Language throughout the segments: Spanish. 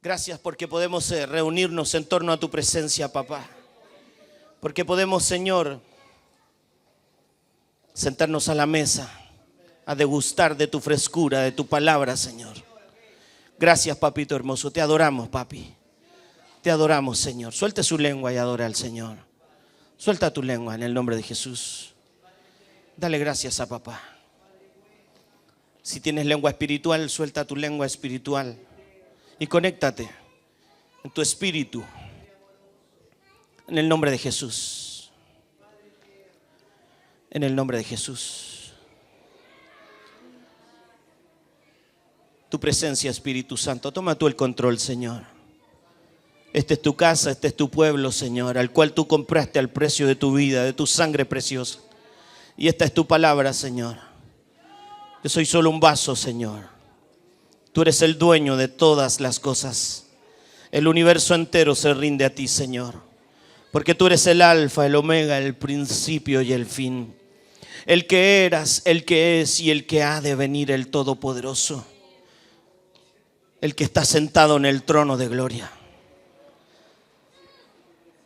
Gracias porque podemos reunirnos en torno a tu presencia, papá. Porque podemos, Señor, sentarnos a la mesa, a degustar de tu frescura, de tu palabra, Señor. Gracias, papito hermoso. Te adoramos, papi. Te adoramos, Señor. Suelte su lengua y adora al Señor. Suelta tu lengua en el nombre de Jesús. Dale gracias a papá. Si tienes lengua espiritual, suelta tu lengua espiritual y conéctate en tu espíritu en el nombre de Jesús. En el nombre de Jesús. Tu presencia, Espíritu Santo. Toma tú el control, Señor. Esta es tu casa, este es tu pueblo, Señor, al cual tú compraste al precio de tu vida, de tu sangre preciosa. Y esta es tu palabra, Señor. Yo soy solo un vaso, Señor. Tú eres el dueño de todas las cosas. El universo entero se rinde a ti, Señor. Porque tú eres el alfa, el omega, el principio y el fin. El que eras, el que es y el que ha de venir, el Todopoderoso. El que está sentado en el trono de gloria.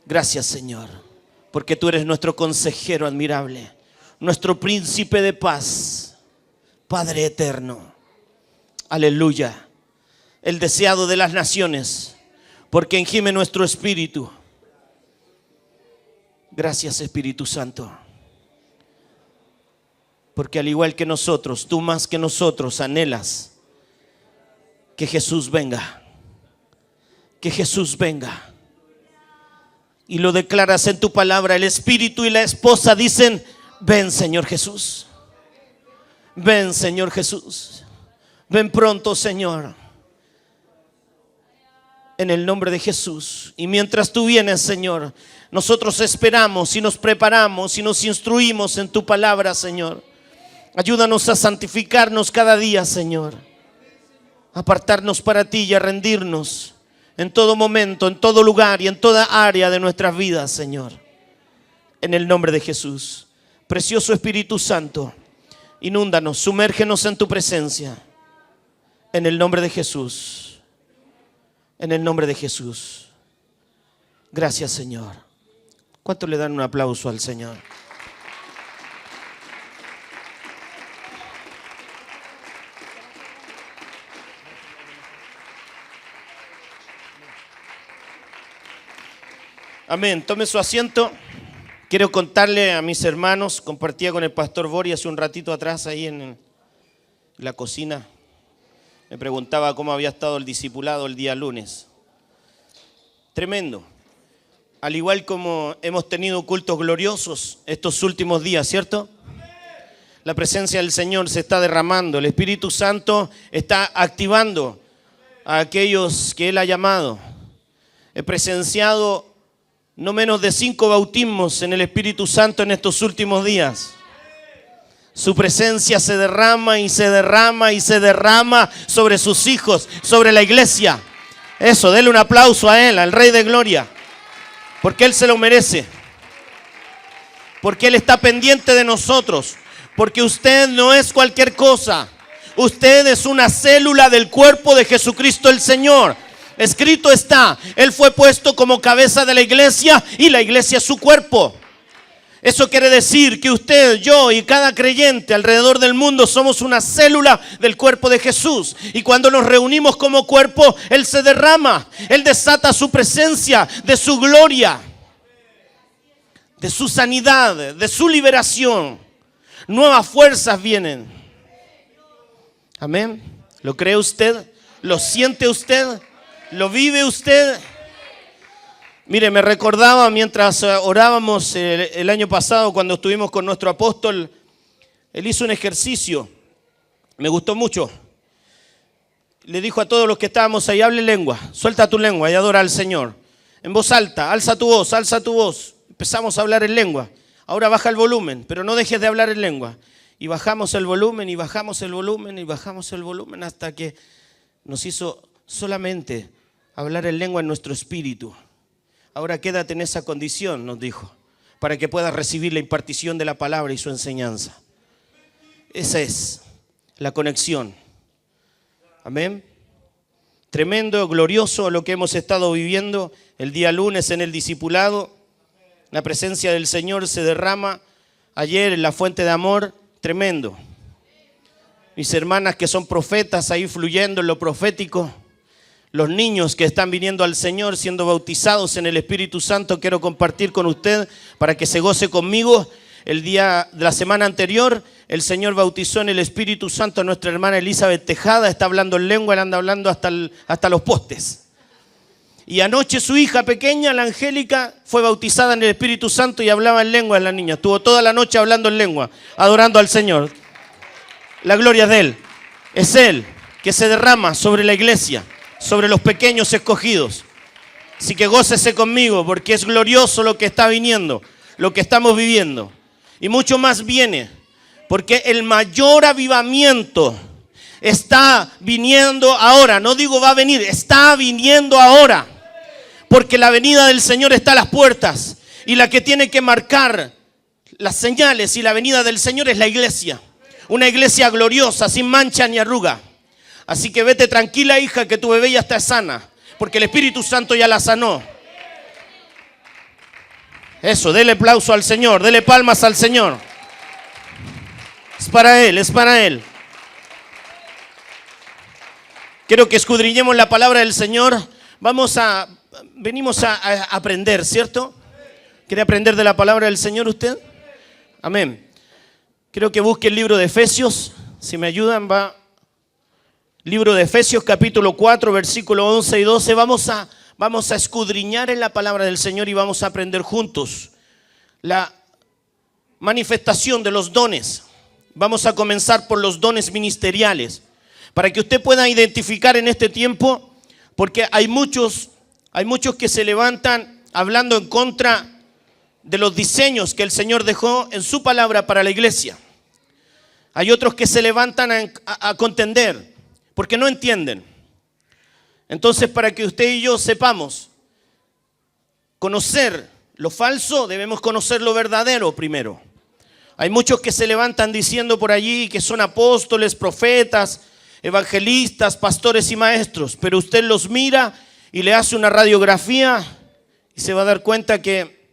Gracias, Señor, porque tú eres nuestro consejero admirable, nuestro príncipe de paz, Padre eterno. Aleluya. El deseado de las naciones, porque engime nuestro espíritu. Gracias, Espíritu Santo. Porque al igual que nosotros, tú más que nosotros anhelas que Jesús venga. Que Jesús venga. Y lo declaras en tu palabra. El espíritu y la esposa dicen: ven, Señor Jesús. Ven, Señor Jesús. Ven pronto, Señor. En el nombre de Jesús. Y mientras tú vienes, Señor, nosotros esperamos y nos preparamos y nos instruimos en tu palabra, Señor. Ayúdanos a santificarnos cada día, Señor. A apartarnos para ti y a rendirnos en todo momento, en todo lugar y en toda área de nuestras vidas, Señor. En el nombre de Jesús. Precioso Espíritu Santo, inúndanos, sumérgenos en tu presencia. En el nombre de Jesús. En el nombre de Jesús. Gracias, Señor. ¿Cuánto le dan un aplauso al Señor? Amén. Tome su asiento. Quiero contarle a mis hermanos, compartía con el pastor Bori hace un ratito atrás ahí en la cocina. Me preguntaba cómo había estado el discipulado el día lunes. Tremendo. Al igual como hemos tenido cultos gloriosos estos últimos días, ¿cierto? La presencia del Señor se está derramando. El Espíritu Santo está activando a aquellos que Él ha llamado. He presenciado no menos de 5 bautismos en el Espíritu Santo en estos últimos días. Su presencia se derrama y se derrama y se derrama sobre sus hijos, sobre la iglesia. Eso, denle un aplauso a Él, al Rey de Gloria. Porque Él se lo merece. Porque Él está pendiente de nosotros. Porque usted no es cualquier cosa. Usted es una célula del cuerpo de Jesucristo el Señor. Escrito está, Él fue puesto como cabeza de la iglesia y la iglesia es su cuerpo. Eso quiere decir que usted, yo y cada creyente alrededor del mundo somos una célula del cuerpo de Jesús. Y cuando nos reunimos como cuerpo, Él se derrama. Él desata su presencia, de su gloria, de su sanidad, de su liberación. Nuevas fuerzas vienen. Amén. ¿Lo cree usted? ¿Lo siente usted? ¿Lo vive usted? Mire, me recordaba mientras orábamos el año pasado cuando estuvimos con nuestro apóstol. Él hizo un ejercicio, me gustó mucho. Le dijo a todos los que estábamos ahí: hable lengua, suelta tu lengua y adora al Señor. En voz alta, alza tu voz, alza tu voz. Empezamos a hablar en lengua. Ahora baja el volumen, pero no dejes de hablar en lengua. Y bajamos el volumen y bajamos el volumen y bajamos el volumen hasta que nos hizo solamente hablar en lengua en nuestro espíritu. Ahora quédate en esa condición, nos dijo, para que puedas recibir la impartición de la palabra y su enseñanza. Esa es la conexión. Amén. Tremendo, glorioso lo que hemos estado viviendo el día lunes en el discipulado. La presencia del Señor se derrama ayer en la fuente de amor. Tremendo. Mis hermanas que son profetas ahí fluyendo en lo profético. Los niños que están viniendo al Señor siendo bautizados en el Espíritu Santo. Quiero compartir con usted para que se goce conmigo. El día de la semana anterior, el Señor bautizó en el Espíritu Santo a nuestra hermana Elizabeth Tejada. Está hablando en lengua, él anda hablando hasta los postes. Y anoche su hija pequeña, la Angélica, fue bautizada en el Espíritu Santo y hablaba en lengua la niña. Estuvo toda la noche hablando en lengua, adorando al Señor. La gloria es de Él. Es Él que se derrama sobre la iglesia, sobre los pequeños escogidos. Así que gócese conmigo porque es glorioso lo que está viniendo, lo que estamos viviendo. Y mucho más viene, porque el mayor avivamiento está viniendo ahora. No digo va a venir, está viniendo ahora. Porque la venida del Señor está a las puertas. Y la que tiene que marcar las señales y la venida del Señor es la iglesia. Una iglesia gloriosa, sin mancha ni arruga. Así que vete tranquila, hija, que tu bebé ya está sana. Porque el Espíritu Santo ya la sanó. Eso, dele aplauso al Señor, dele palmas al Señor. Es para Él, es para Él. Quiero que escudriñemos la palabra del Señor. Venimos a aprender, ¿cierto? ¿Quiere aprender de la palabra del Señor usted? Amén. Quiero que busque el libro de Efesios. Si me ayudan, va. Libro de Efesios, capítulo 4, versículo 11 y 12. Vamos a escudriñar en la palabra del Señor y vamos a aprender juntos la manifestación de los dones. Vamos a comenzar por los dones ministeriales, para que usted pueda identificar en este tiempo, porque hay muchos que se levantan hablando en contra de los diseños que el Señor dejó en su palabra para la iglesia. Hay otros que se levantan a contender, porque no entienden. Entonces, para que usted y yo sepamos conocer lo falso, debemos conocer lo verdadero primero. Hay muchos que se levantan diciendo por allí que son apóstoles, profetas, evangelistas, pastores y maestros, pero usted los mira y le hace una radiografía y se va a dar cuenta que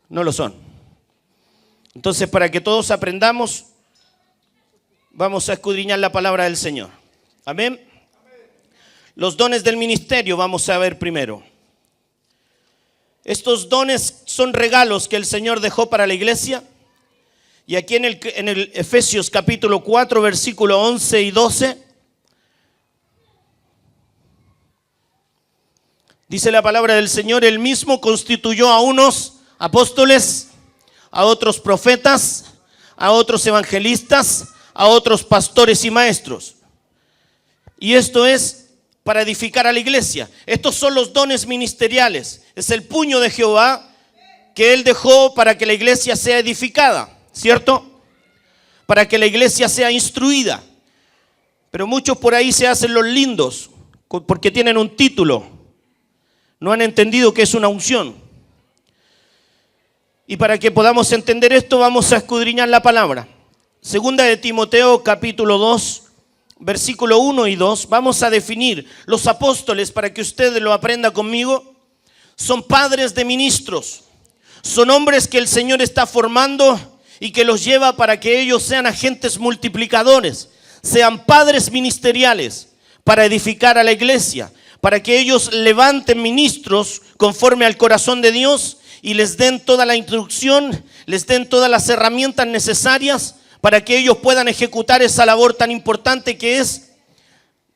no lo son. Entonces, para que todos aprendamos, vamos a escudriñar la palabra del Señor. Amén. Los dones del ministerio vamos a ver primero. Estos dones son regalos que el Señor dejó para la iglesia. Y aquí en el Efesios capítulo 4, versículo 11 y 12, dice la palabra del Señor: Él mismo constituyó a unos apóstoles, a otros profetas, a otros evangelistas, a otros pastores y maestros. Y esto es para edificar a la iglesia. Estos son los dones ministeriales. Es el puño de Jehová que Él dejó para que la iglesia sea edificada, ¿cierto? Para que la iglesia sea instruida. Pero muchos por ahí se hacen los lindos porque tienen un título. No han entendido que es una unción. Y para que podamos entender esto, vamos a escudriñar la palabra. Segunda de Timoteo, capítulo 2, versículo 1 y 2. Vamos a definir los apóstoles para que usted lo aprenda conmigo. Son padres de ministros. Son hombres que el Señor está formando y que los lleva para que ellos sean agentes multiplicadores, sean padres ministeriales para edificar a la iglesia, para que ellos levanten ministros conforme al corazón de Dios y les den toda la instrucción, les den todas las herramientas necesarias para que ellos puedan ejecutar esa labor tan importante que es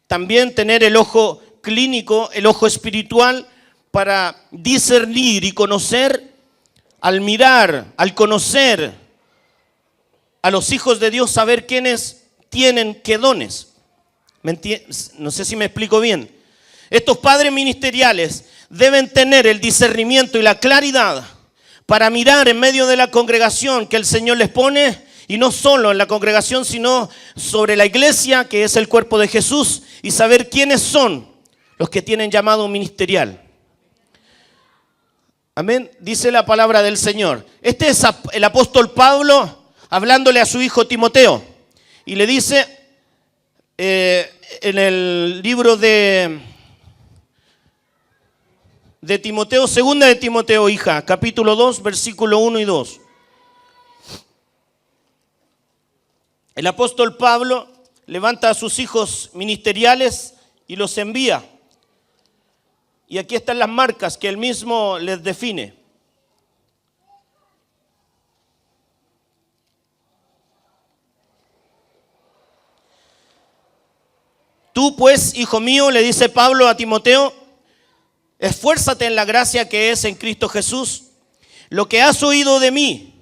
también tener el ojo clínico, el ojo espiritual para discernir y conocer, al mirar, al conocer a los hijos de Dios, saber quiénes tienen qué dones. No sé si me explico bien. Estos padres ministeriales deben tener el discernimiento y la claridad para mirar en medio de la congregación que el Señor les pone, y no solo en la congregación, sino sobre la iglesia, que es el cuerpo de Jesús, y saber quiénes son los que tienen llamado ministerial. Amén. Dice la palabra del Señor. Este es el apóstol Pablo hablándole a su hijo Timoteo. Y le dice, en el libro de Timoteo, segunda de Timoteo, hija, capítulo 2, versículo 1 y 2. El apóstol Pablo levanta a sus hijos ministeriales y los envía. Y aquí están las marcas que él mismo les define. Tú pues, hijo mío, le dice Pablo a Timoteo, esfuérzate en la gracia que es en Cristo Jesús. Lo que has oído de mí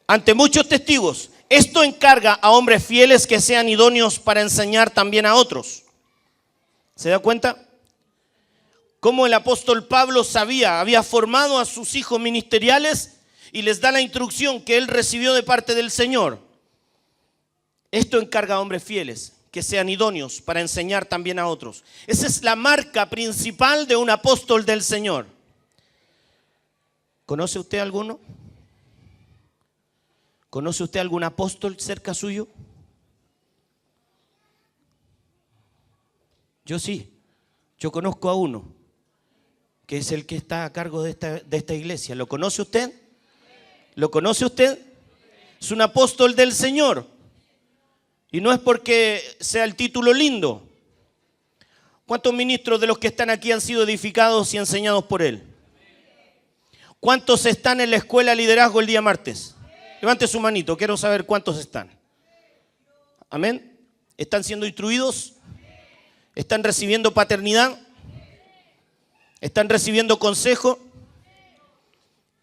ante muchos testigos, esto encarga a hombres fieles que sean idóneos para enseñar también a otros. ¿Se da cuenta? Cómo el apóstol Pablo había formado a sus hijos ministeriales y les da la instrucción que él recibió de parte del Señor. Esto encarga a hombres fieles que sean idóneos para enseñar también a otros. Esa es la marca principal de un apóstol del Señor. ¿Conoce usted alguno? ¿Conoce usted algún apóstol cerca suyo? Yo sí, yo conozco a uno, que es el que está a cargo de esta iglesia. ¿Lo conoce usted? ¿Lo conoce usted? Es un apóstol del Señor. Y no es porque sea el título lindo. ¿Cuántos ministros de los que están aquí han sido edificados y enseñados por él? ¿Cuántos están en la escuela de liderazgo el día martes? Levante su manito, quiero saber cuántos están. Amén. ¿Están siendo instruidos? ¿Están recibiendo paternidad? ¿Están recibiendo consejo?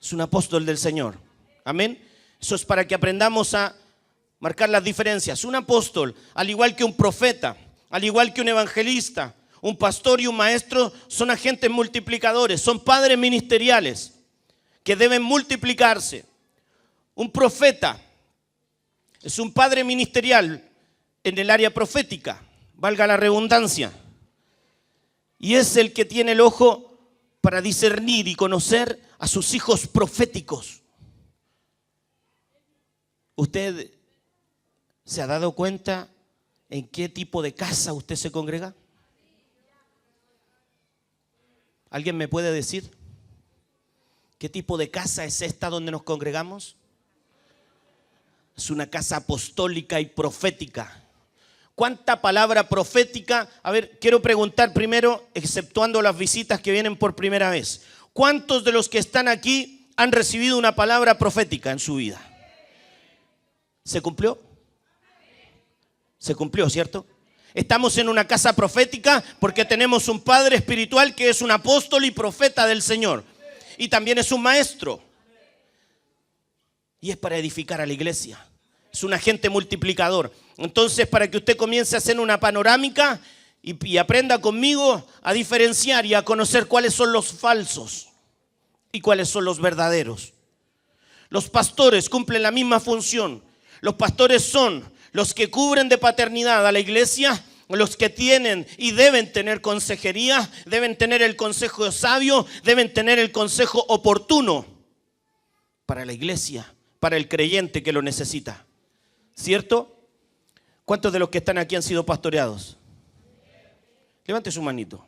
Es un apóstol del Señor. Amén. Eso es para que aprendamos a marcar las diferencias. Un apóstol, al igual que un profeta, al igual que un evangelista, un pastor y un maestro, son agentes multiplicadores, son padres ministeriales que deben multiplicarse. Un profeta es un padre ministerial en el área profética, valga la redundancia, y es el que tiene el ojo para discernir y conocer a sus hijos proféticos. ¿Usted se ha dado cuenta en qué tipo de casa usted se congrega? ¿Alguien me puede decir qué tipo de casa es esta donde nos congregamos? Es una casa apostólica y profética. ¿Cuánta palabra profética? A ver, quiero preguntar primero, exceptuando las visitas que vienen por primera vez. ¿Cuántos de los que están aquí han recibido una palabra profética en su vida? ¿Se cumplió? Se cumplió, ¿cierto? Estamos en una casa profética porque tenemos un padre espiritual que es un apóstol y profeta del Señor. Y también es un maestro. Y es para edificar a la iglesia. Es un agente multiplicador. Entonces, para que usted comience a hacer una panorámica y aprenda conmigo a diferenciar y a conocer cuáles son los falsos y cuáles son los verdaderos. Los pastores cumplen la misma función. Los pastores son los que cubren de paternidad a la iglesia, los que tienen y deben tener consejería, deben tener el consejo sabio, deben tener el consejo oportuno para la iglesia, para el creyente que lo necesita. ¿Cierto? ¿Cuántos de los que están aquí han sido pastoreados? Levante su manito.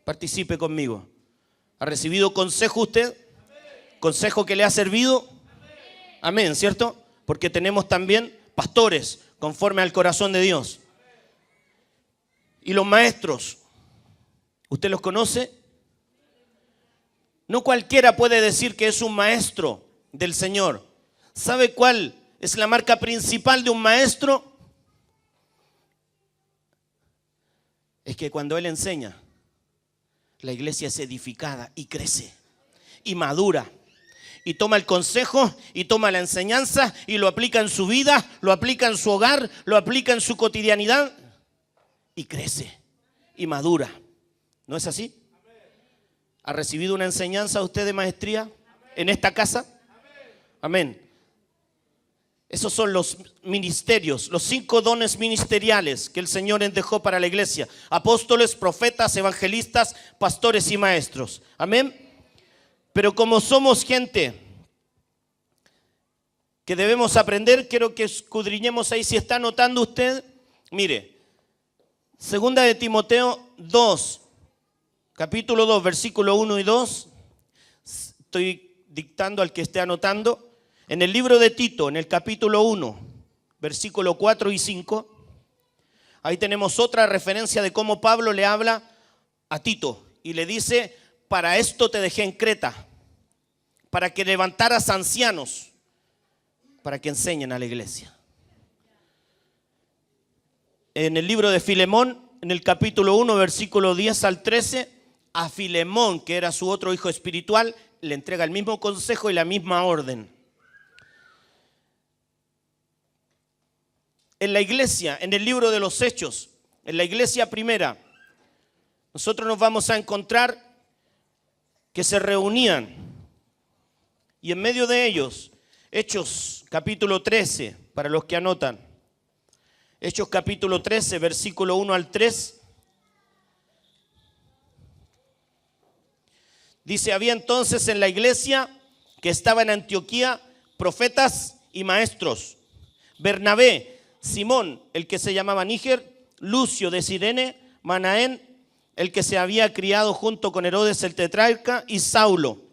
Participe conmigo. ¿Ha recibido consejo usted? ¿Consejo que le ha servido? Amén, ¿cierto? Porque tenemos también pastores conforme al corazón de Dios. Y los maestros, ¿usted los conoce? No cualquiera puede decir que es un maestro del Señor. ¿Sabe cuál es la marca principal de un maestro? Es que cuando él enseña, la iglesia es edificada y crece y madura. Y toma el consejo y toma la enseñanza y lo aplica en su vida, lo aplica en su hogar, lo aplica en su cotidianidad y crece y madura. ¿No es así? ¿Ha recibido una enseñanza usted de maestría en esta casa? Amén. Esos son los ministerios, los 5 dones ministeriales que el Señor dejó para la iglesia. Apóstoles, profetas, evangelistas, pastores y maestros. Amén. Pero como somos gente que debemos aprender, quiero que escudriñemos ahí. Si está notando usted, mire, Segunda de Timoteo 2, capítulo 2, versículo 1 y 2. Estoy dictando al que esté anotando. En el libro de Tito, en el capítulo 1, versículo 4 y 5. Ahí tenemos otra referencia de cómo Pablo le habla a Tito y le dice: para esto te dejé en Creta, para que levantaras ancianos, para que enseñen a la iglesia. En el libro de Filemón, en el capítulo 1, versículo 10 al 13, a Filemón, que era su otro hijo espiritual, le entrega el mismo consejo y la misma orden. En la iglesia, en el libro de los Hechos, en la iglesia primera, nosotros nos vamos a encontrar que se reunían y en medio de ellos, Hechos capítulo 13, para los que anotan, Hechos capítulo 13, versículo 1 al 3, dice: había entonces en la iglesia que estaba en Antioquía profetas y maestros: Bernabé, Simón, el que se llamaba Níger, Lucio de Cirene, Manaén, el que se había criado junto con Herodes el tetrarca, y Saulo.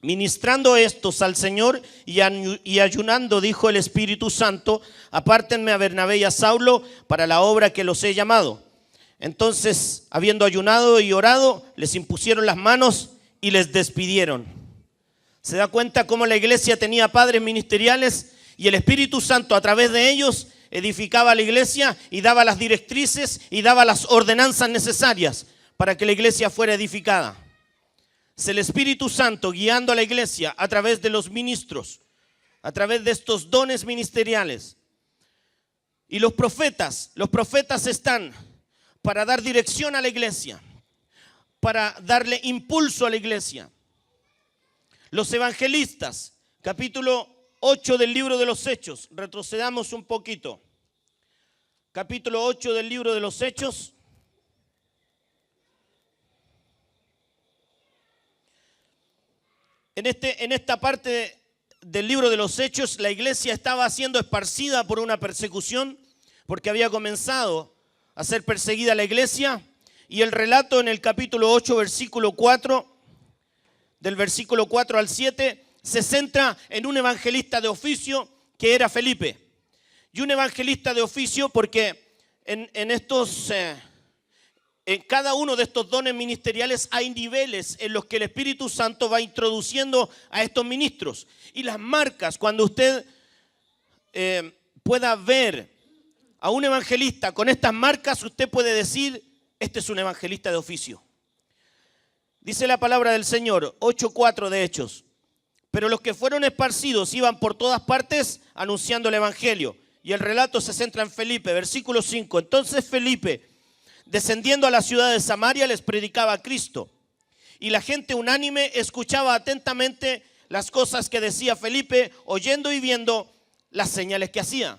Ministrando estos al Señor y ayunando, dijo el Espíritu Santo: apártenme a Bernabé y a Saulo para la obra que los he llamado. Entonces, habiendo ayunado y orado, les impusieron las manos y les despidieron. ¿Se da cuenta cómo la iglesia tenía padres ministeriales y el Espíritu Santo a través de ellos edificaba la iglesia y daba las directrices y daba las ordenanzas necesarias para que la iglesia fuera edificada? Es el Espíritu Santo guiando a la iglesia a través de los ministros, a través de estos dones ministeriales. Y los profetas están para dar dirección a la iglesia, para darle impulso a la iglesia. Los evangelistas, capítulo 8 del libro de los Hechos, retrocedamos un poquito. Capítulo 8 del libro de los Hechos. En esta parte del libro de los Hechos, la iglesia estaba siendo esparcida por una persecución, porque había comenzado a ser perseguida la iglesia. Y el relato en el capítulo 8, versículo 4, del versículo 4 al 7, se centra en un evangelista de oficio que era Felipe. Y un evangelista de oficio porque en cada uno de estos dones ministeriales hay niveles en los que el Espíritu Santo va introduciendo a estos ministros. Y las marcas, cuando usted pueda ver a un evangelista con estas marcas, usted puede decir: este es un evangelista de oficio. Dice la palabra del Señor, 8:4 de Hechos: pero los que fueron esparcidos iban por todas partes anunciando el evangelio. Y el relato se centra en Felipe, versículo 5. Entonces Felipe, descendiendo a la ciudad de Samaria, les predicaba a Cristo. Y la gente unánime escuchaba atentamente las cosas que decía Felipe, oyendo y viendo las señales que hacía.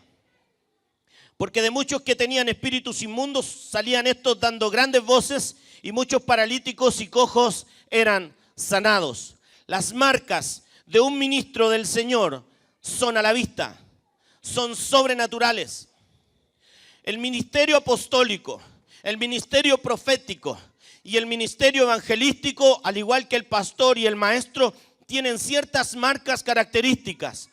Porque de muchos que tenían espíritus inmundos salían estos dando grandes voces, y muchos paralíticos y cojos eran sanados. Las marcas de un ministro del Señor son a la vista, son sobrenaturales. El ministerio apostólico, el ministerio profético y el ministerio evangelístico, al igual que el pastor y el maestro, tienen ciertas marcas características.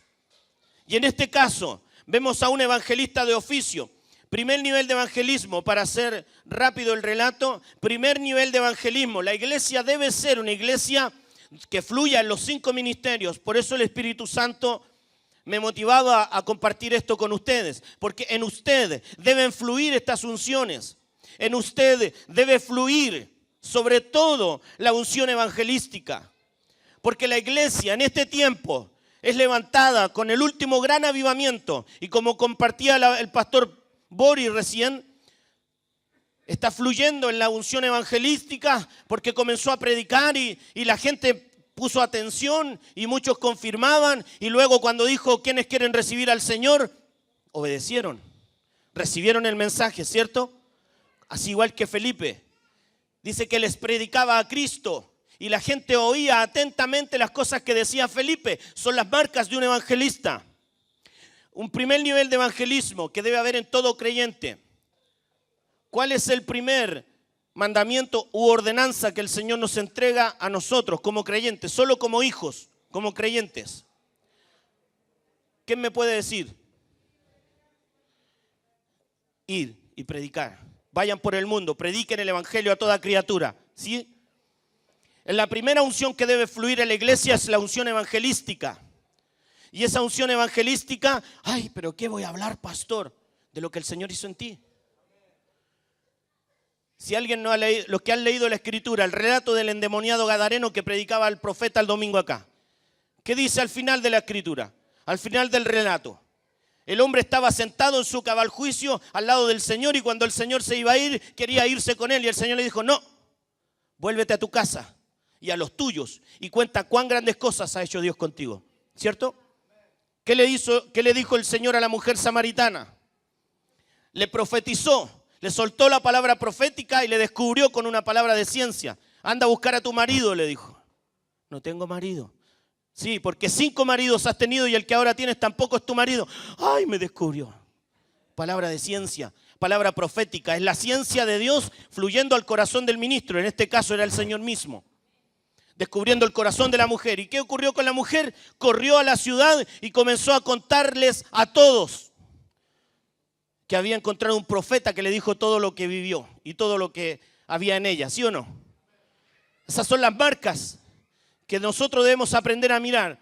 Y en este caso vemos a un evangelista de oficio. Primer nivel de evangelismo, para hacer rápido el relato, primer nivel de evangelismo. La iglesia debe ser una iglesia que fluya en los 5 ministerios. Por eso el Espíritu Santo me motivaba a compartir esto con ustedes, porque en usted deben fluir estas unciones. En usted debe fluir sobre todo la unción evangelística, porque la iglesia en este tiempo es levantada con el último gran avivamiento, y como compartía el pastor Boris recién, está fluyendo en la unción evangelística porque comenzó a predicar y la gente puso atención y muchos confirmaban, y luego cuando dijo ¿quiénes quieren recibir al Señor? Obedecieron, recibieron el mensaje, ¿cierto? Así igual que Felipe, dice que les predicaba a Cristo y la gente oía atentamente las cosas que decía Felipe. Son las marcas de un evangelista. Un primer nivel de evangelismo que debe haber en todo creyente. ¿Cuál es el primer mandamiento u ordenanza que el Señor nos entrega a nosotros como creyentes? Solo como hijos, como creyentes. ¿Quién me puede decir? Ir y predicar. Vayan por el mundo, prediquen el evangelio a toda criatura. ¿Sí? La primera unción que debe fluir en la iglesia es la unción evangelística. Y esa unción evangelística, ay, pero ¿qué voy a hablar, pastor? De lo que el Señor hizo en ti. Si alguien no ha leído, los que han leído la Escritura, el relato del endemoniado gadareno que predicaba el profeta el domingo acá. ¿Qué dice al final de la Escritura? Al final del relato. El hombre estaba sentado en su cabal juicio al lado del Señor y cuando el Señor se iba a ir, quería irse con él y el Señor le dijo, no, vuélvete a tu casa y a los tuyos y cuenta cuán grandes cosas ha hecho Dios contigo. ¿Cierto? ¿Qué le dijo el Señor a la mujer samaritana? Le profetizó, le soltó la palabra profética y le descubrió con una palabra de ciencia. Anda a buscar a tu marido, le dijo. No tengo marido. Sí, porque 5 maridos has tenido y el que ahora tienes tampoco es tu marido. Ay, me descubrió. Palabra de ciencia, palabra profética. Es la ciencia de Dios fluyendo al corazón del ministro. En este caso era el Señor mismo. Descubriendo el corazón de la mujer. ¿Y qué ocurrió con la mujer? Corrió a la ciudad y comenzó a contarles a todos que había encontrado un profeta que le dijo todo lo que vivió y todo lo que había en ella. ¿Sí o no? Esas son las marcas que nosotros debemos aprender a mirar.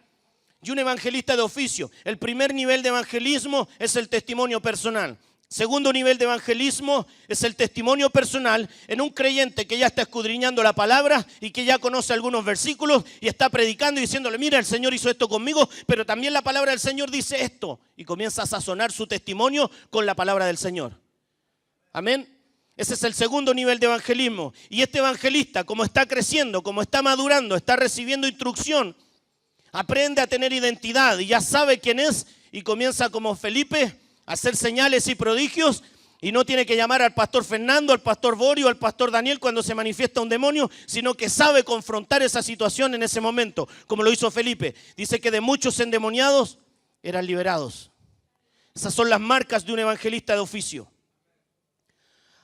Y un evangelista de oficio. El primer nivel de evangelismo es el testimonio personal. Segundo nivel de evangelismo es el testimonio personal en un creyente que ya está escudriñando la palabra y que ya conoce algunos versículos y está predicando y diciéndole, mira, el Señor hizo esto conmigo, pero también la palabra del Señor dice esto. Y comienza a sazonar su testimonio con la palabra del Señor. Amén. Ese es el segundo nivel de evangelismo. Y este evangelista, como está creciendo, como está madurando, está recibiendo instrucción, aprende a tener identidad y ya sabe quién es y comienza como Felipe a hacer señales y prodigios y no tiene que llamar al pastor Fernando, al pastor Borio, al pastor Daniel cuando se manifiesta un demonio, sino que sabe confrontar esa situación en ese momento, como lo hizo Felipe. Dice que de muchos endemoniados eran liberados. Esas son las marcas de un evangelista de oficio.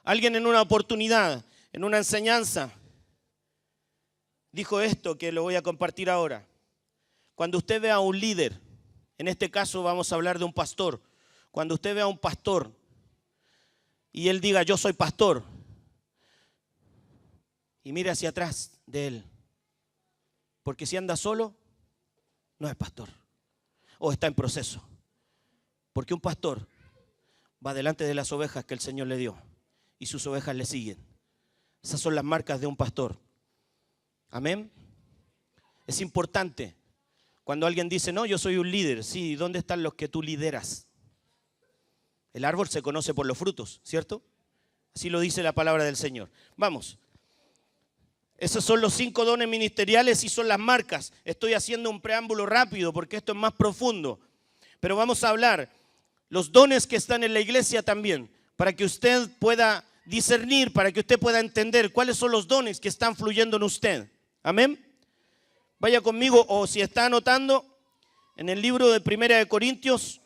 Alguien en una oportunidad, en una enseñanza, dijo esto que lo voy a compartir ahora. Cuando usted vea a un líder, en este caso vamos a hablar de un pastor, cuando usted vea a un pastor y él diga yo soy pastor y mire hacia atrás de él, porque si anda solo no es pastor o está en proceso, porque un pastor va delante de las ovejas que el Señor le dio y sus ovejas le siguen. Esas son las marcas de un pastor. Amén. Es importante cuando alguien dice no, yo soy un líder. Sí, ¿dónde están los que tú lideras? El árbol se conoce por los frutos, ¿cierto? Así lo dice la palabra del Señor. Vamos. Esos son los 5 dones ministeriales y son las marcas. Estoy haciendo un preámbulo rápido porque esto es más profundo. Pero vamos a hablar los dones que están en la iglesia también, para que usted pueda discernir, para que usted pueda entender cuáles son los dones que están fluyendo en usted. Amén. Vaya conmigo, o si está anotando, en el libro de 1 Corintios,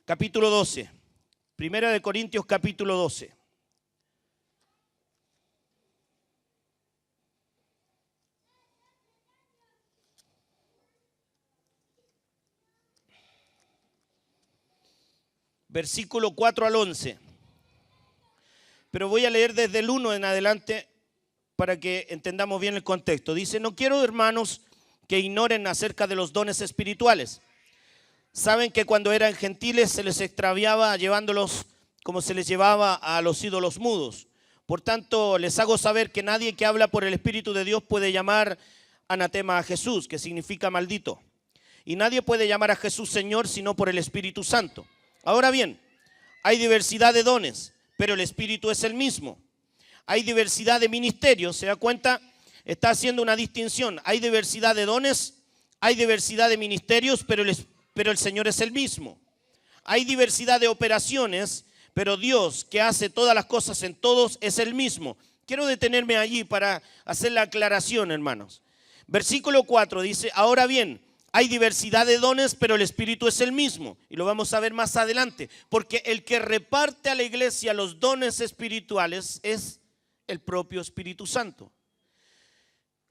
capítulo 12. 1 Corintios, capítulo 12. Versículo 4 al 11. Pero voy a leer desde el 1 en adelante para que entendamos bien el contexto. Dice, no quiero, hermanos, que ignoren acerca de los dones espirituales. Saben que cuando eran gentiles se les extraviaba llevándolos como se les llevaba a los ídolos mudos. Por tanto, les hago saber que nadie que habla por el Espíritu de Dios puede llamar anatema a Jesús, que significa maldito. Y nadie puede llamar a Jesús Señor sino por el Espíritu Santo. Ahora bien, hay diversidad de dones, pero el Espíritu es el mismo. Hay diversidad de ministerios, ¿se da cuenta? Está haciendo una distinción. Hay diversidad de dones, hay diversidad de ministerios, pero el Señor es el mismo. Hay diversidad de operaciones, pero Dios, que hace todas las cosas en todos, es el mismo. Quiero detenerme allí para hacer la aclaración, hermanos. Versículo 4 dice, ahora bien, Hay diversidad de dones, pero el Espíritu es el mismo. Y lo vamos a ver más adelante. Porque el que reparte a la iglesia los dones espirituales es el propio Espíritu Santo.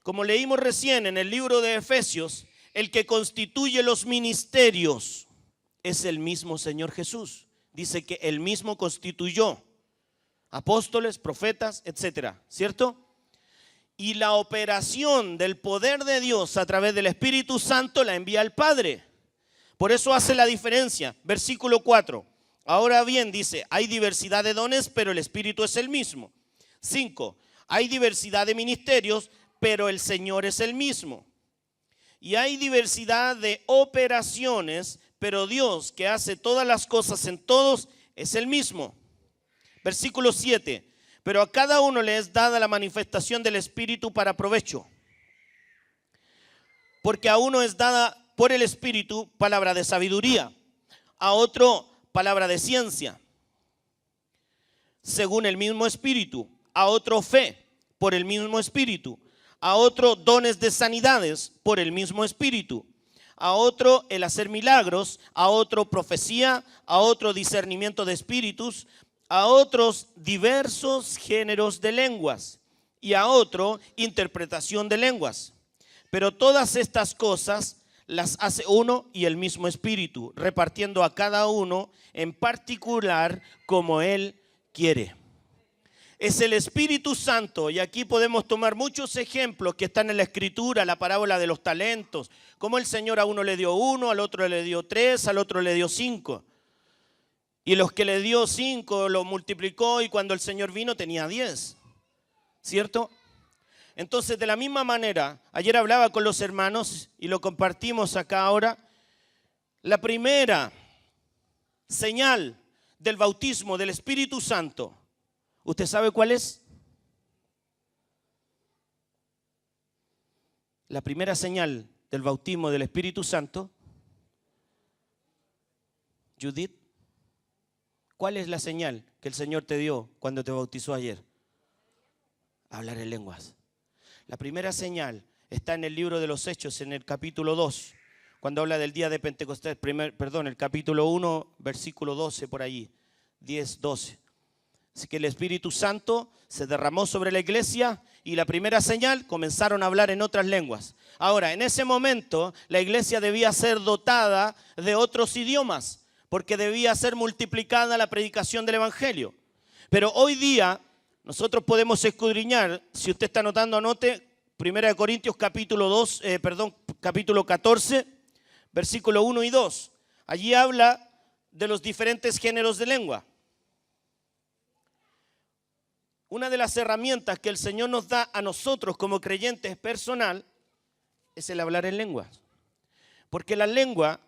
Como leímos recién en el libro de Efesios, el que constituye los ministerios es el mismo Señor Jesús. Dice que él mismo constituyó apóstoles, profetas, etcétera, ¿cierto? Y la operación del poder de Dios a través del Espíritu Santo la envía al Padre. Por eso hace la diferencia. Versículo 4. Ahora bien, dice, hay diversidad de dones, pero el Espíritu es el mismo. 5. Hay diversidad de ministerios, pero el Señor es el mismo. Y hay diversidad de operaciones, pero Dios, que hace todas las cosas en todos, es el mismo. Versículo 7. Pero a cada uno le es dada la manifestación del Espíritu para provecho. Porque a uno es dada por el Espíritu palabra de sabiduría, a otro palabra de ciencia, según el mismo Espíritu, a otro fe, por el mismo Espíritu, a otro dones de sanidades, por el mismo Espíritu, a otro el hacer milagros, a otro profecía, a otro discernimiento de espíritus, a otros diversos géneros de lenguas y a otro interpretación de lenguas. Pero todas estas cosas las hace uno y el mismo Espíritu, repartiendo a cada uno en particular como Él quiere. Es el Espíritu Santo, y aquí podemos tomar muchos ejemplos que están en la Escritura, la parábola de los talentos, como el Señor a uno le dio 1, al otro le dio 3, al otro le dio 5. Y los que le dio 5 lo multiplicó y cuando el Señor vino tenía 10, ¿cierto? Entonces, de la misma manera, ayer hablaba con los hermanos y lo compartimos acá ahora. La primera señal del bautismo del Espíritu Santo, ¿usted sabe cuál es? La primera señal del bautismo del Espíritu Santo, Judith, ¿cuál es la señal que el Señor te dio cuando te bautizó ayer? Hablar en lenguas. La primera señal está en el libro de los Hechos, en el capítulo 2, cuando habla del día de Pentecostés, el capítulo 1, versículo 12 por allí, 10, 12. Así que el Espíritu Santo se derramó sobre la iglesia y la primera señal, comenzaron a hablar en otras lenguas. Ahora, en ese momento, la iglesia debía ser dotada de otros idiomas, porque debía ser multiplicada la predicación del Evangelio. Pero hoy día nosotros podemos escudriñar, si usted está anotando, anote, 1 Corintios capítulo 14, versículo 1 y 2. Allí habla de los diferentes géneros de lengua. Una de las herramientas que el Señor nos da a nosotros como creyentes personal es el hablar en lenguas. Porque la lengua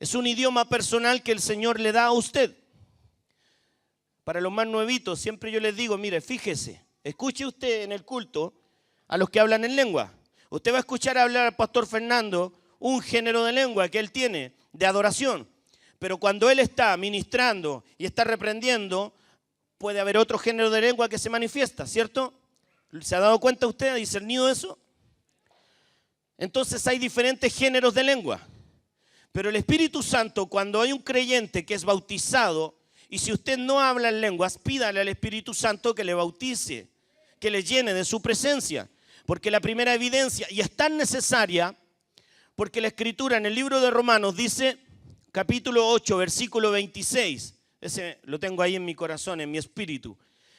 es un idioma personal que el Señor le da a usted. Para los más nuevitos, siempre yo les digo, mire, fíjese, escuche usted en el culto a los que hablan en lengua. Usted va a escuchar hablar al pastor Fernando un género de lengua que él tiene, de adoración. Pero cuando él está ministrando y está reprendiendo, puede haber otro género de lengua que se manifiesta, ¿cierto? ¿Se ha dado cuenta usted? ¿Ha discernido eso? Entonces hay diferentes géneros de lengua. Pero el Espíritu Santo, cuando hay un creyente que es bautizado, y si usted no habla en lenguas, pídale al Espíritu Santo que le bautice, que le llene de su presencia. Porque la primera evidencia, y es tan necesaria, porque la Escritura en el libro de Romanos dice, capítulo 8, versículo 26, ese lo tengo ahí en mi corazón, en mi espíritu,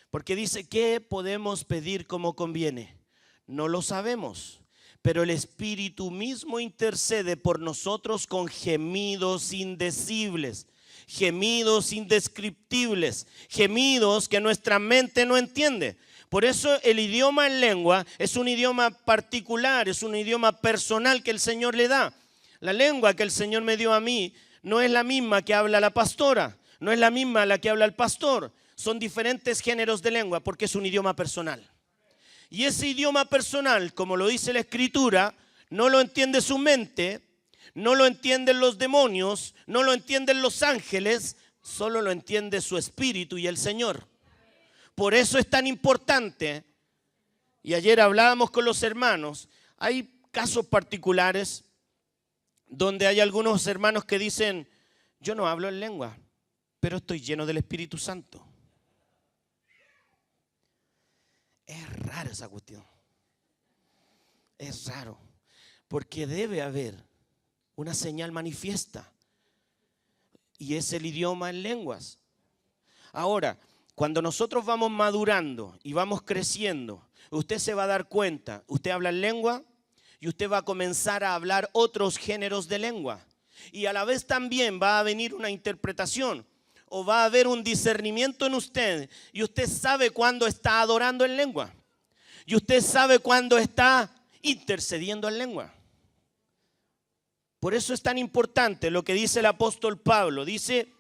porque dice, ¿qué podemos pedir como conviene? No lo sabemos, pero el Espíritu mismo intercede por nosotros con gemidos indecibles. Gemidos indescriptibles, gemidos que nuestra mente no entiende. Por eso el idioma en lengua es un idioma particular, es un idioma personal que el Señor le da. La lengua que el Señor me dio a mí no es la misma que habla la pastora, no es la misma la que habla el pastor. Son diferentes géneros de lengua porque es un idioma personal. Y ese idioma personal, como lo dice la Escritura, no lo entiende su mente, no lo entienden los demonios, no lo entienden los ángeles, solo lo entiende su espíritu y el Señor. Por eso es tan importante, y ayer hablábamos con los hermanos, hay casos particulares donde hay algunos hermanos que dicen, yo no hablo en lengua, pero estoy lleno del Espíritu Santo. Es raro esa cuestión. Es raro, porque debe haber una señal manifiesta, y es el idioma en lenguas. Ahora, cuando nosotros vamos madurando y vamos creciendo, usted se va a dar cuenta, usted habla en lengua y usted va a comenzar a hablar otros géneros de lengua. Y a la vez también va a venir una interpretación o va a haber un discernimiento en usted, y usted sabe cuándo está adorando en lengua y usted sabe cuándo está intercediendo en lengua. Por eso es tan importante lo que dice el apóstol Pablo. Dice,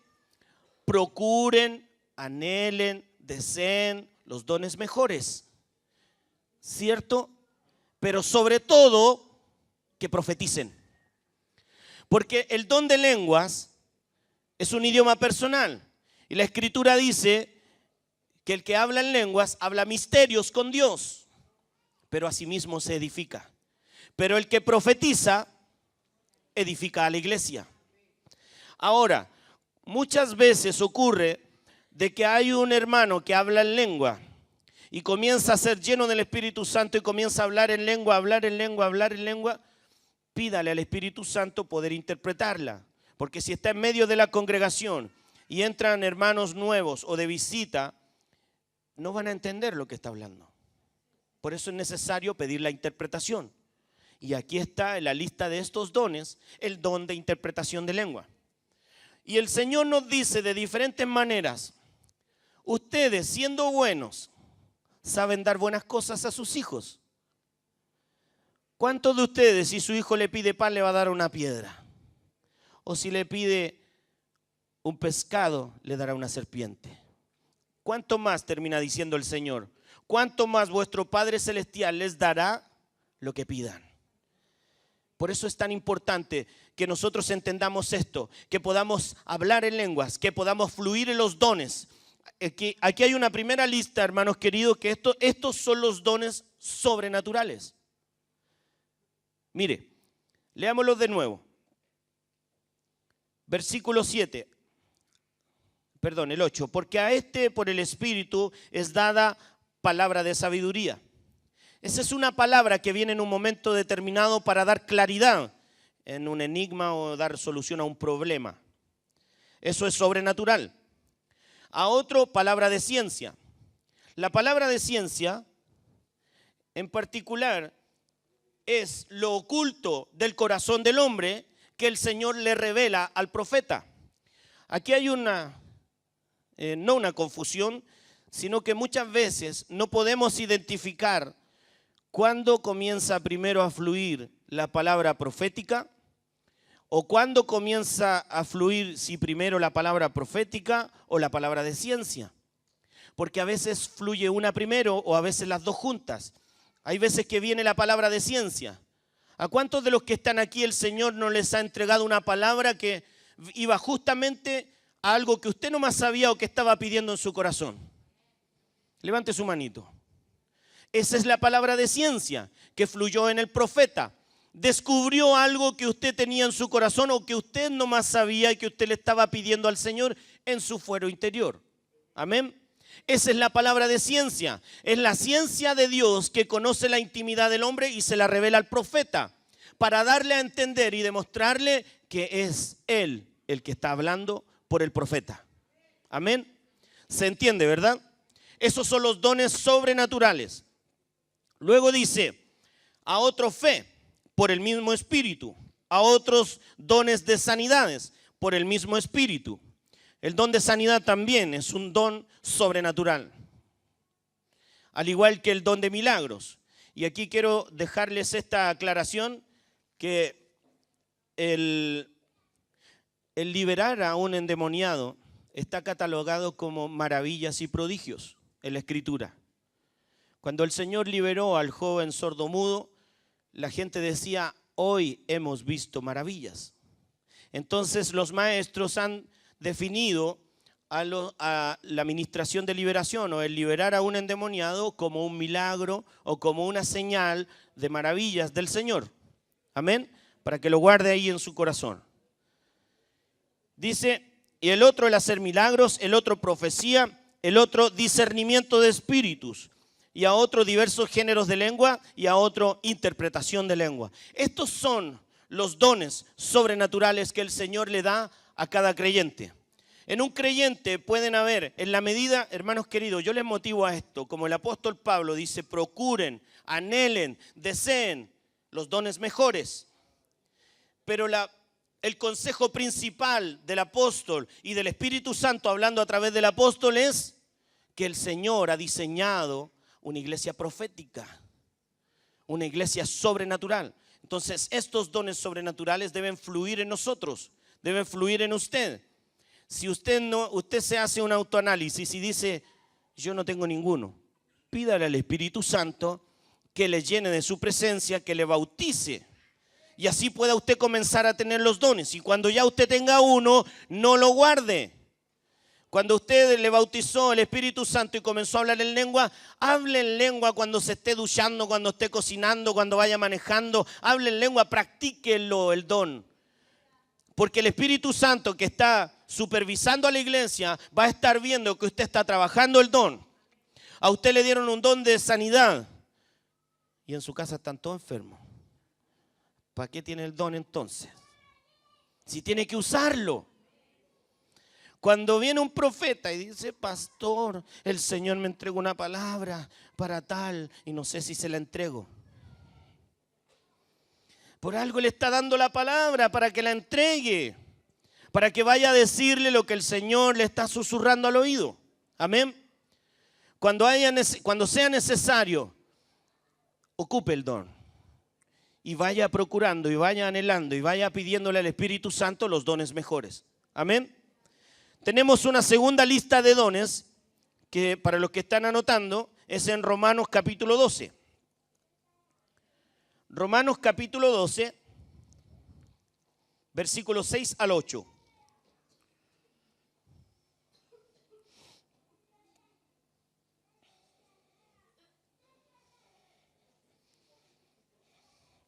procuren, anhelen, deseen los dones mejores, ¿cierto? Pero sobre todo, que profeticen. Porque el don de lenguas es un idioma personal. Y la Escritura dice que el que habla en lenguas habla misterios con Dios, pero asimismo se edifica. Pero el que profetiza edifica a la iglesia. Ahora, muchas veces ocurre de que hay un hermano que habla en lengua y comienza a ser lleno del Espíritu Santo y comienza a hablar en lengua, hablar en lengua, hablar en lengua. Pídale al Espíritu Santo poder interpretarla, porque si está en medio de la congregación y entran hermanos nuevos o de visita, no van a entender lo que está hablando. Por eso es necesario pedir la interpretación. Y aquí está en la lista de estos dones, el don de interpretación de lengua. Y el Señor nos dice de diferentes maneras, ustedes siendo buenos, saben dar buenas cosas a sus hijos. ¿Cuántos de ustedes, si su hijo le pide pan, le va a dar una piedra? O si le pide un pescado, le dará una serpiente. ¿Cuánto más, termina diciendo el Señor, cuánto más vuestro Padre Celestial les dará lo que pidan? Por eso es tan importante que nosotros entendamos esto, que podamos hablar en lenguas, que podamos fluir en los dones. Aquí hay una primera lista, hermanos queridos, que estos son los dones sobrenaturales. Mire, leámoslos de nuevo. Versículo 7, perdón, el 8. Porque a este por el Espíritu es dada palabra de sabiduría. Esa es una palabra que viene en un momento determinado para dar claridad en un enigma o dar solución a un problema. Eso es sobrenatural. A otro, palabra de ciencia. La palabra de ciencia, en particular, es lo oculto del corazón del hombre que el Señor le revela al profeta. Aquí hay no una confusión, sino que muchas veces no podemos identificar cuándo comienza primero a fluir la palabra profética o cuándo comienza a fluir si primero la palabra profética o la palabra de ciencia. Porque a veces fluye una primero o a veces las dos juntas. Hay veces que viene la palabra de ciencia. ¿A cuántos de los que están aquí el Señor no les ha entregado una palabra que iba justamente a algo que usted no más sabía o que estaba pidiendo en su corazón? Levante su manito. Esa es la palabra de ciencia que fluyó en el profeta. Descubrió algo que usted tenía en su corazón o que usted no más sabía y que usted le estaba pidiendo al Señor en su fuero interior. Amén. Esa es la palabra de ciencia. Es la ciencia de Dios que conoce la intimidad del hombre y se la revela al profeta para darle a entender y demostrarle que es él el que está hablando por el profeta. Amén. ¿Se entiende, verdad? Esos son los dones sobrenaturales. Luego dice, a otro fe por el mismo espíritu, a otros dones de sanidades por el mismo espíritu. El don de sanidad también es un don sobrenatural, al igual que el don de milagros. Y aquí quiero dejarles esta aclaración, que el liberar a un endemoniado está catalogado como maravillas y prodigios en la Escritura. Cuando el Señor liberó al joven sordomudo, la gente decía, hoy hemos visto maravillas. Entonces los maestros han definido a la administración de liberación o el liberar a un endemoniado como un milagro o como una señal de maravillas del Señor. Amén. para que lo guarde ahí en su corazón. Dice, y el otro el hacer milagros, el otro profecía, el otro discernimiento de espíritus, y a otro diversos géneros de lengua, y a otro interpretación de lengua. Estos son los dones sobrenaturales que el Señor le da a cada creyente. En un creyente pueden haber, en la medida, hermanos queridos, yo les motivo a esto, como el apóstol Pablo dice, procuren, anhelen, deseen los dones mejores. Pero el consejo principal del apóstol y del Espíritu Santo hablando a través del apóstol es que el Señor ha diseñado una iglesia profética, una iglesia sobrenatural. Entonces, estos dones sobrenaturales deben fluir en nosotros, deben fluir en usted. Si usted se hace un autoanálisis y dice, yo no tengo ninguno, pídale al Espíritu Santo que le llene de su presencia, que le bautice. Y así pueda usted comenzar a tener los dones. Y cuando ya usted tenga uno, no lo guarde. Cuando usted le bautizó el Espíritu Santo y comenzó a hablar en lengua, hable en lengua cuando se esté duchando, cuando esté cocinando, cuando vaya manejando. Hable en lengua, practíquelo el don. Porque el Espíritu Santo que está supervisando a la iglesia va a estar viendo que usted está trabajando el don. A usted le dieron un don de sanidad y en su casa están todos enfermos. ¿Para qué tiene el don entonces? Si tiene que usarlo. Cuando viene un profeta y dice, pastor, el Señor me entregó una palabra para tal y no sé si se la entrego. Por algo le está dando la palabra para que la entregue, para que vaya a decirle lo que el Señor le está susurrando al oído. Amén. Cuando sea necesario, ocupe el don y vaya procurando y vaya anhelando y vaya pidiéndole al Espíritu Santo los dones mejores. Amén. Tenemos una segunda lista de dones que para los que están anotando es en Romanos capítulo 12. Romanos capítulo 12, versículos 6 al 8.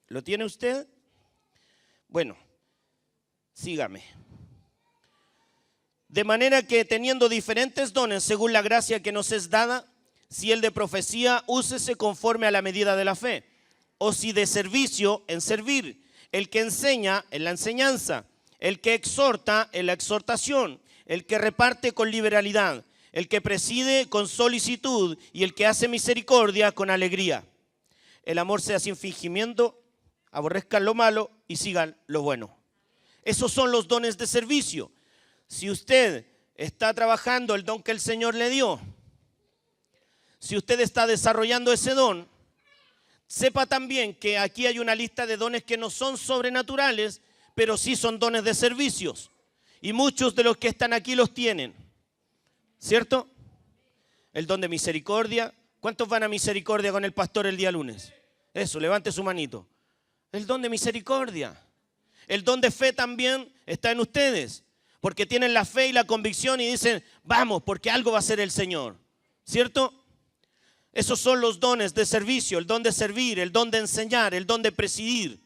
¿Lo tiene usted? Bueno, sígame. De manera que teniendo diferentes dones según la gracia que nos es dada, si el de profecía, úsese conforme a la medida de la fe. O si de servicio, en servir. El que enseña, en la enseñanza. El que exhorta, en la exhortación. El que reparte con liberalidad. El que preside con solicitud. Y el que hace misericordia con alegría. El amor sea sin fingimiento, aborrezcan lo malo y sigan lo bueno. Esos son los dones de servicio. Si usted está trabajando el don que el Señor le dio, si usted está desarrollando ese don, sepa también que aquí hay una lista de dones que no son sobrenaturales, pero sí son dones de servicios. Y muchos de los que están aquí los tienen, ¿cierto? El don de misericordia. ¿Cuántos van a misericordia con el pastor el día lunes? Eso, levante su manito. El don de misericordia. El don de fe también está en ustedes, porque tienen la fe y la convicción y dicen, vamos, porque algo va a hacer el Señor, ¿cierto? Esos son los dones de servicio, el don de servir, el don de enseñar, el don de presidir,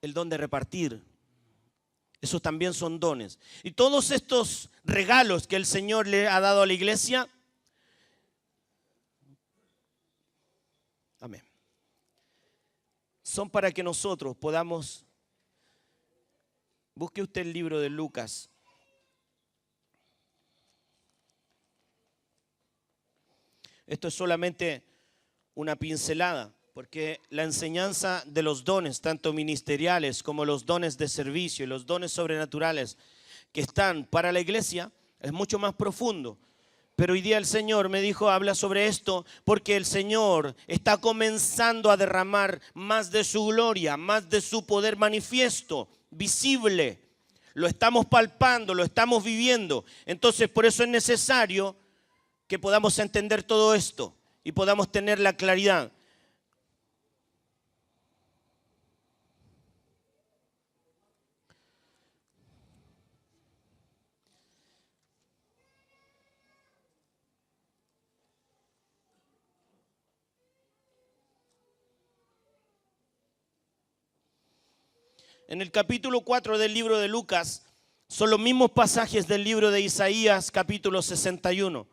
el don de repartir. Esos también son dones. Y todos estos regalos que el Señor le ha dado a la iglesia, amén, son para que nosotros podamos. Busque usted el libro de Lucas. Esto es solamente una pincelada, porque la enseñanza de los dones, tanto ministeriales como los dones de servicio y los dones sobrenaturales que están para la iglesia, es mucho más profundo. Pero hoy día el Señor me dijo, habla sobre esto, porque el Señor está comenzando a derramar más de su gloria, más de su poder manifiesto, visible. Lo estamos palpando, lo estamos viviendo. Entonces, por eso es necesario que podamos entender todo esto y podamos tener la claridad. En el capítulo 4 del libro de Lucas son los mismos pasajes del libro de Isaías, capítulo 61.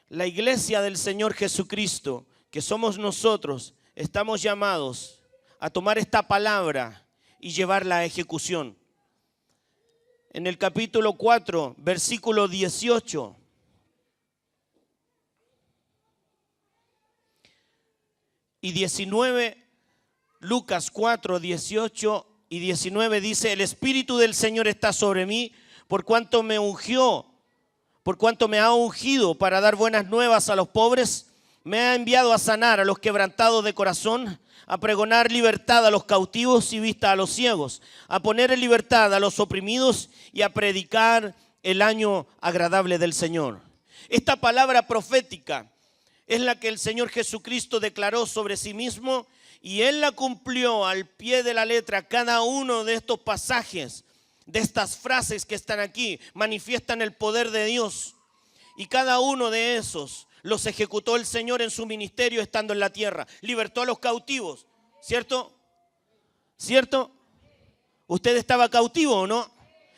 La iglesia del Señor Jesucristo, que somos nosotros, estamos llamados a tomar esta palabra y llevarla a ejecución. En el capítulo 4, versículo 18. Y 19, Lucas 4, 18 y 19 dice: el Espíritu del Señor está sobre mí, por cuanto me ungió, por cuanto me ha ungido para dar buenas nuevas a los pobres, me ha enviado a sanar a los quebrantados de corazón, a pregonar libertad a los cautivos y vista a los ciegos, a poner en libertad a los oprimidos y a predicar el año agradable del Señor. Esta palabra profética es la que el Señor Jesucristo declaró sobre sí mismo y Él la cumplió al pie de la letra. Cada uno de estos pasajes, de estas frases que están aquí, manifiestan el poder de Dios. Y cada uno de esos los ejecutó el Señor en su ministerio estando en la tierra. Libertó a los cautivos, ¿cierto? ¿Cierto? ¿Usted estaba cautivo o no?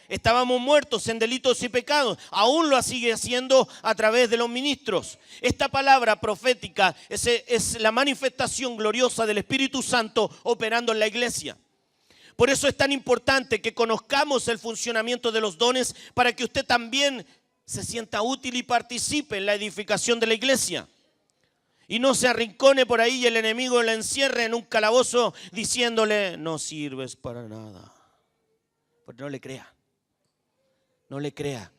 Estábamos muertos en delitos y pecados. Aún lo sigue haciendo a través de los ministros. Esta palabra profética es la manifestación gloriosa del Espíritu Santo operando en la iglesia. Por eso es tan importante que conozcamos el funcionamiento de los dones para que usted también se sienta útil y participe en la edificación de la iglesia. Y no se arrincone por ahí y el enemigo la encierre en un calabozo diciéndole: no sirves para nada. Pues no le crea. No le crea.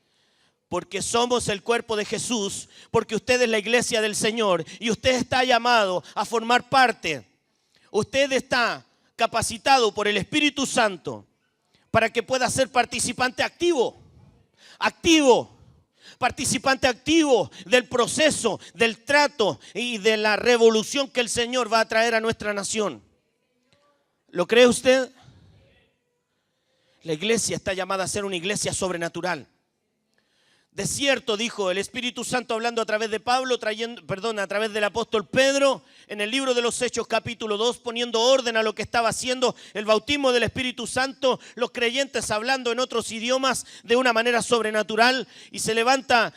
Porque somos el cuerpo de Jesús, porque usted es la iglesia del Señor y usted está llamado a formar parte. Usted está capacitado por el Espíritu Santo para que pueda ser participante activo. Participante activo del proceso, del trato y de la revolución que el Señor va a traer a nuestra nación. ¿Lo cree usted? La iglesia está llamada a ser una iglesia sobrenatural. De cierto, dijo el Espíritu Santo hablando a través de a través del apóstol Pedro, en el libro de los Hechos capítulo 2, poniendo orden a lo que estaba haciendo el bautismo del Espíritu Santo, los creyentes hablando en otros idiomas de una manera sobrenatural, y se levanta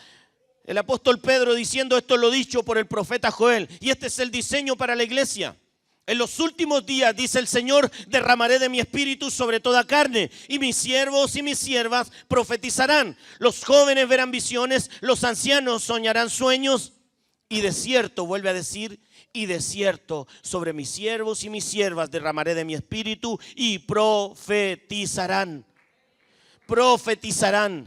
el apóstol Pedro diciendo: esto es lo dicho por el profeta Joel, y este es el diseño para la iglesia. En los últimos días, dice el Señor, derramaré de mi espíritu sobre toda carne, y mis siervos y mis siervas profetizarán. Los jóvenes verán visiones, los ancianos soñarán sueños, y de cierto, vuelve a decir, y de cierto, sobre mis siervos y mis siervas derramaré de mi espíritu y profetizarán. Profetizarán.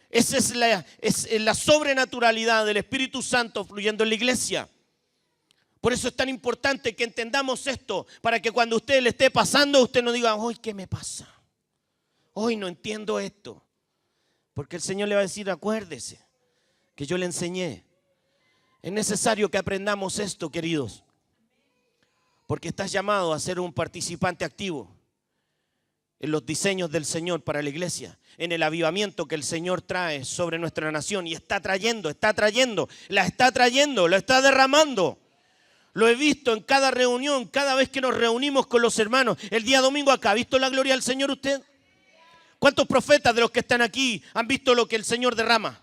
Esa es la sobrenaturalidad del Espíritu Santo fluyendo en la iglesia. Por eso es tan importante que entendamos esto, para que cuando usted le esté pasando, usted no diga: hoy, ¿qué me pasa? Hoy no entiendo esto. Porque el Señor le va a decir: acuérdese que yo le enseñé. Es necesario que aprendamos esto, queridos, porque estás llamado a ser un participante activo en los diseños del Señor para la iglesia, en el avivamiento que el Señor trae sobre nuestra nación. Y está trayendo, lo está derramando. Lo he visto en cada reunión, cada vez que nos reunimos con los hermanos. El día domingo acá, ¿ha visto la gloria del Señor usted? ¿Cuántos profetas de los que están aquí han visto lo que el Señor derrama?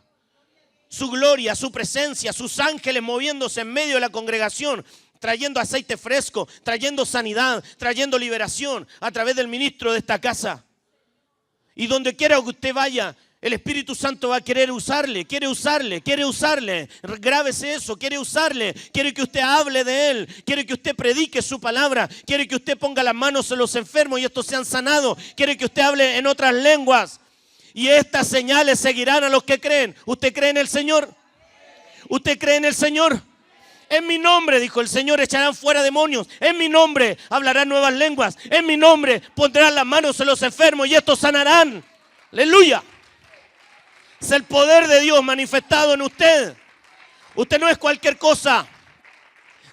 Su gloria, su presencia, sus ángeles moviéndose en medio de la congregación, trayendo aceite fresco, trayendo sanidad, trayendo liberación a través del ministro de esta casa. Y donde quiera que usted vaya, el Espíritu Santo va a querer usarle, quiere usarle. Grábese eso, quiere usarle, quiere que usted hable de Él, quiere que usted predique su palabra, quiere que usted ponga las manos en los enfermos y estos sean sanados, quiere que usted hable en otras lenguas. Y estas señales seguirán a los que creen. ¿Usted cree en el Señor? ¿Usted cree en el Señor? En mi nombre, dijo el Señor, echarán fuera demonios. En mi nombre hablarán nuevas lenguas. En mi nombre pondrán las manos en los enfermos y estos sanarán. Aleluya. Es el poder de Dios manifestado en usted. Usted no es cualquier cosa.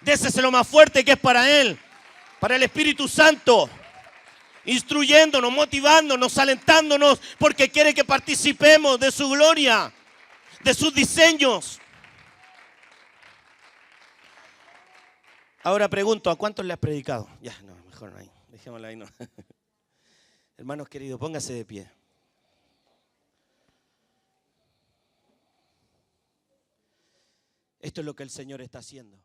Déseselo más fuerte que es para Él, para el Espíritu Santo, instruyéndonos, motivándonos, alentándonos, porque quiere que participemos de su gloria, de sus diseños. Ahora pregunto, ¿a cuántos le has predicado? Ya, no, mejor no ahí, dejémoslo ahí, no. Hermanos queridos, póngase de pie. Esto es lo que el Señor está haciendo.